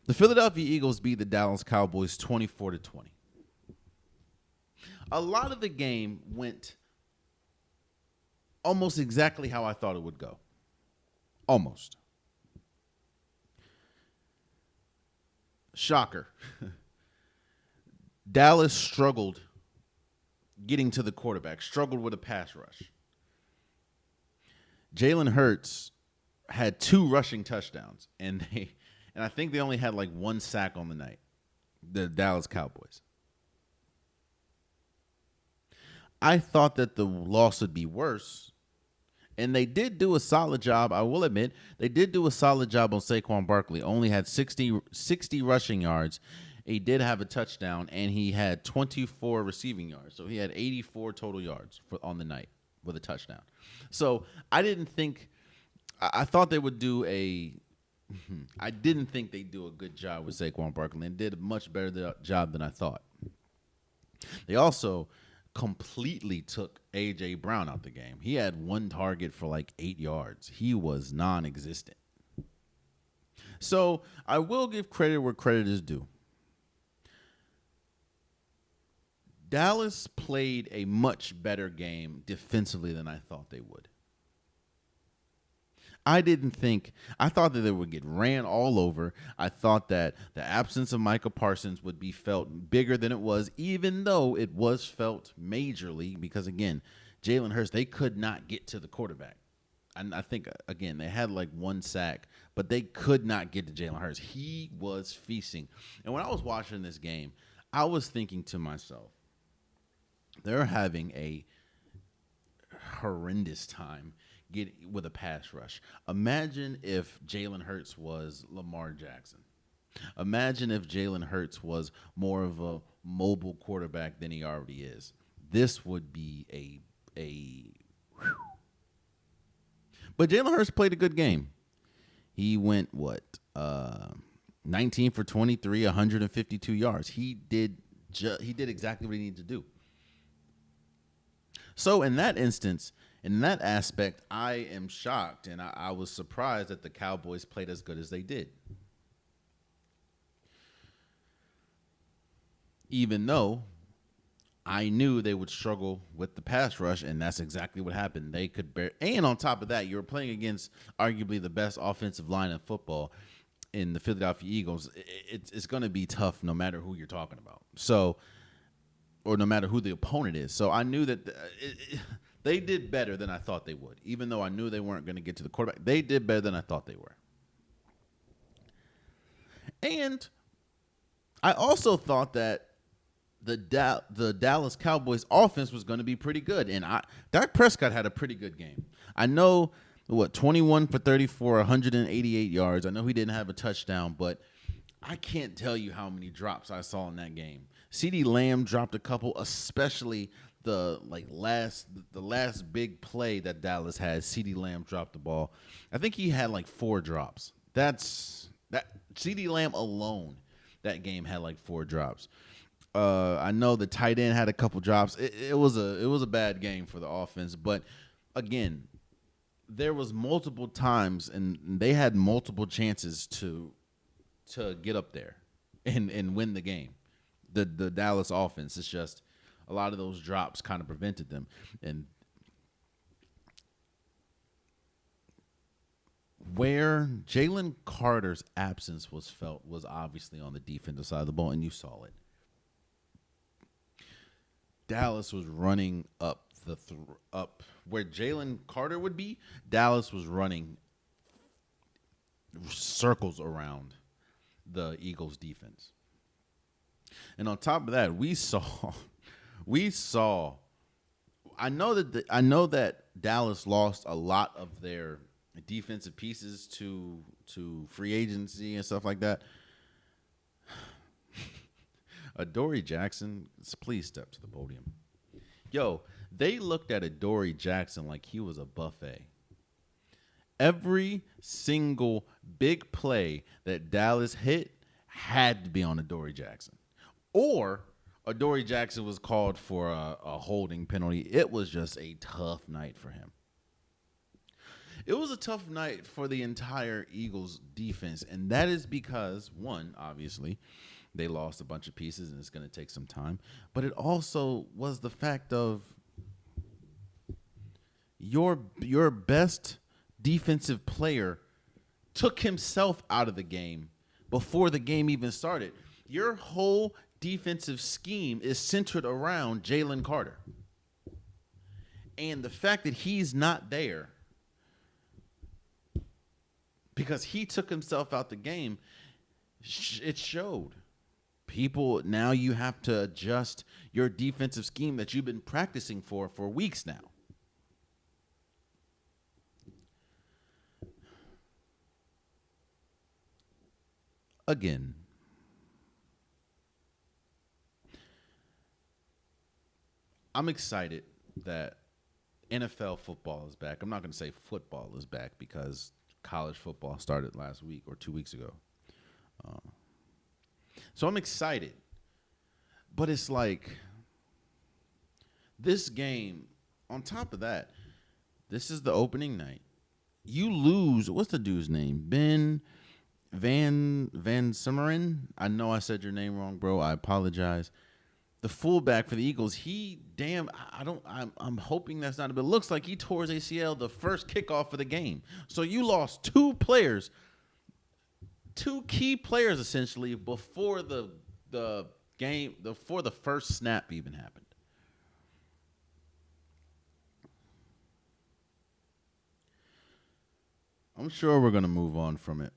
The Philadelphia Eagles beat the Dallas Cowboys 24-20. A lot of the game went almost exactly how I thought it would go. Almost. Shocker. Dallas struggled getting to the quarterback, struggled with a pass rush. Jalen Hurts had 2 rushing touchdowns, and I think they only had like 1 sack on the night. The Dallas Cowboys. I thought that the loss would be worse, and they did do a solid job. I will admit, they did do a solid job on Saquon Barkley. Only had 60 rushing yards. He did have a touchdown, and he had 24 receiving yards. So he had 84 total yards on the night with a touchdown. So I didn't think – I thought they would do I didn't think they'd do a good job with Saquon Barkley, and did a much better job than I thought. They also completely took A.J. Brown out the game. He had 1 target for like 8 yards. He was non-existent. So I will give credit where credit is due. Dallas played a much better game defensively than I thought they would. I thought that they would get ran all over. I thought that the absence of Micah Parsons would be felt bigger than it was, even though it was felt majorly because, again, Jalen Hurts, they could not get to the quarterback. And I think, again, they had like 1 sack, but they could not get to Jalen Hurts. He was feasting. And when I was watching this game, I was thinking to myself, they're having a horrendous time with a pass rush. Imagine if Jalen Hurts was Lamar Jackson. Imagine if Jalen Hurts was more of a mobile quarterback than he already is. This would be a whew. But Jalen Hurts played a good game. He went 19 for 23, 152 yards. He did exactly what he needed to do. So in that instance, in that aspect, I am shocked, and I was surprised that the Cowboys played as good as they did. Even though I knew they would struggle with the pass rush, and that's exactly what happened. They could bear, and on top of that, you were playing against arguably the best offensive line in football in the Philadelphia Eagles. It's going to be tough no matter who you're talking about. So, or no matter who the opponent is. So I knew that they did better than I thought they would. Even though I knew they weren't going to get to the quarterback, they did better than I thought they were. And I also thought that the Dallas Cowboys offense was going to be pretty good. And Dak Prescott had a pretty good game. I know, 21 for 34, 188 yards. I know he didn't have a touchdown, but I can't tell you how many drops I saw in that game. CeeDee Lamb dropped a couple, especially the last big play that Dallas had. CeeDee Lamb dropped the ball. I think he had like 4 drops. That CeeDee Lamb alone, that game had like 4 drops. I know the tight end had a couple drops. It was a bad game for the offense, but again, there was multiple times and they had multiple chances to get up there and win the game. The Dallas offense, it's just a lot of those drops kind of prevented them. And where Jalen Carter's absence was felt was obviously on the defensive side of the ball, and you saw it. Dallas was running up where Jalen Carter would be. Dallas was running circles around the Eagles' defense. And on top of that, we saw. I know that Dallas lost a lot of their defensive pieces to free agency and stuff like that. Adoree Jackson, please step to the podium. Yo, they looked at Adoree Jackson like he was a buffet. Every single big play that Dallas hit had to be on Adoree Jackson. Or Adoree Jackson was called for a holding penalty. It was just a tough night for him. It was a tough night for the entire Eagles defense, and that is because one, obviously, they lost a bunch of pieces, and it's going to take some time. But it also was the fact of your best defensive player took himself out of the game before the game even started. Your whole defensive scheme is centered around Jalen Carter. And the fact that he's not there because he took himself out the game, it showed. People, now you have to adjust your defensive scheme that you've been practicing for weeks now. Again, I'm excited that NFL football is back. I'm not going to say football is back because college football started last week or 2 weeks ago. So I'm excited. But it's like this game, on top of that, this is the opening night. You lose, what's the dude's name? Ben Van Simmeren. I know I said your name wrong, bro. I apologize. The fullback for the Eagles, I'm hoping that's not, but it looks like he tore his ACL the first kickoff of the game. So you lost two key players essentially before the game, before the first snap even happened. I'm sure we're going to move on from it.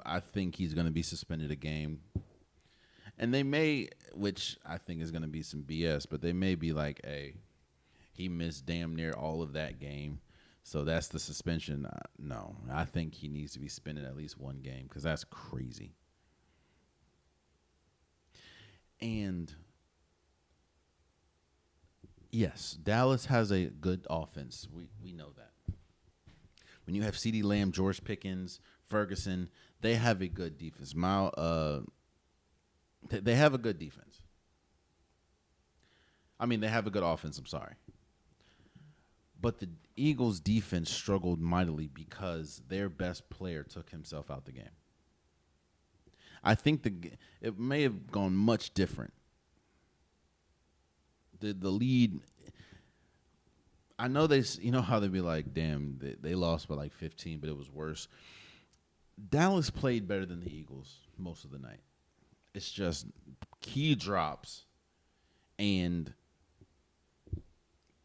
I think he's going to be suspended a game. And they may, which I think is going to be some BS, but they may be like, hey, he missed damn near all of that game, so that's the suspension. No, I think he needs to be suspended at least one game because that's crazy. And yes, Dallas has a good offense. We know that. When you have CeeDee Lamb, George Pickens, Ferguson, they have a good defense. They have a good defense. I mean, they have a good offense, I'm sorry. But the Eagles' defense struggled mightily because their best player took himself out the game. I think it may have gone much different. The lead, I know how they'd be like, damn, they lost by like 15, but it was worse. Dallas played better than the Eagles most of the night. It's just key drops, and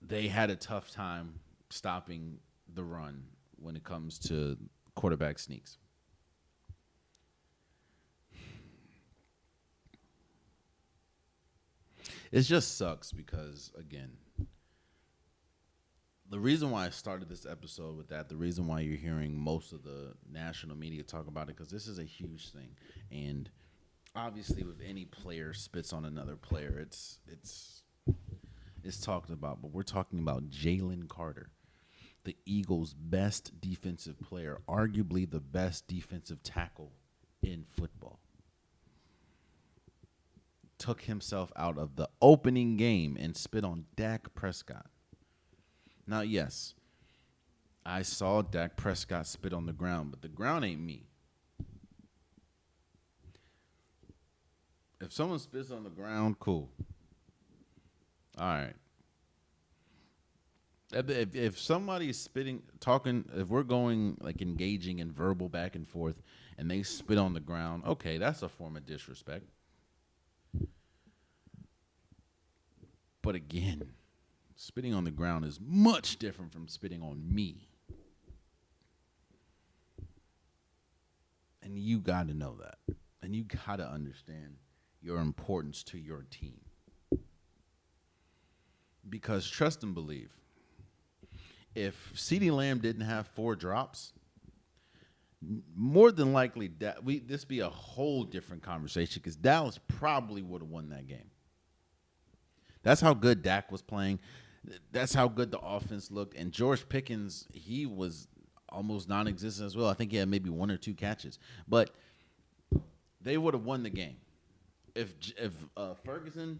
they had a tough time stopping the run when it comes to quarterback sneaks. It just sucks because, again, the reason why I started this episode with that, the reason why you're hearing most of the national media talk about it, because this is a huge thing. And obviously, with any player spits on another player, it's talked about. But we're talking about Jalen Carter, the Eagles' best defensive player, arguably the best defensive tackle in football. Took himself out of the opening game and spit on Dak Prescott. Now, yes, I saw Dak Prescott spit on the ground, but the ground ain't me. If someone spits on the ground, cool. All right. If somebody's spitting, talking, if we're going like engaging in verbal back and forth and they spit on the ground, okay, that's a form of disrespect. But again, spitting on the ground is much different from spitting on me. And you got to know that. And you got to understand your importance to your team. Because trust and believe, if CeeDee Lamb didn't have 4 drops, more than likely this be a whole different conversation because Dallas probably would have won that game. That's how good Dak was playing. That's how good the offense looked. And George Pickens, he was almost non-existent as well. I think he had maybe 1 or 2 catches. But they would have won the game. If Ferguson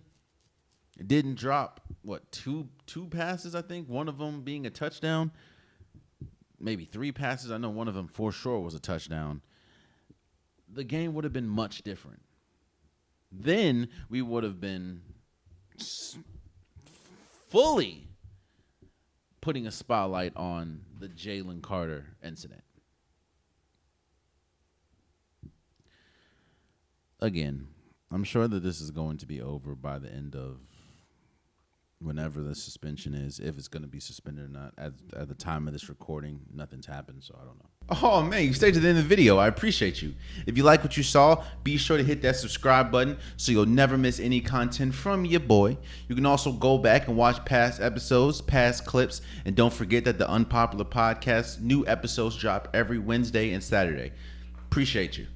didn't drop, 2 passes, I think, one of them being a touchdown, maybe 3 passes. I know one of them for sure was a touchdown. The game would have been much different. Then we would have been fully putting a spotlight on the Jalen Carter incident. Again, I'm sure that this is going to be over by the end of whenever the suspension is, if it's going to be suspended or not. At the time of this recording, nothing's happened, so I don't know. Oh, man, you stayed to the end of the video. I appreciate you. If you like what you saw, be sure to hit that subscribe button so you'll never miss any content from your boy. You can also go back and watch past episodes, past clips, and don't forget that the Unpopular Podcast, new episodes drop every Wednesday and Saturday. Appreciate you.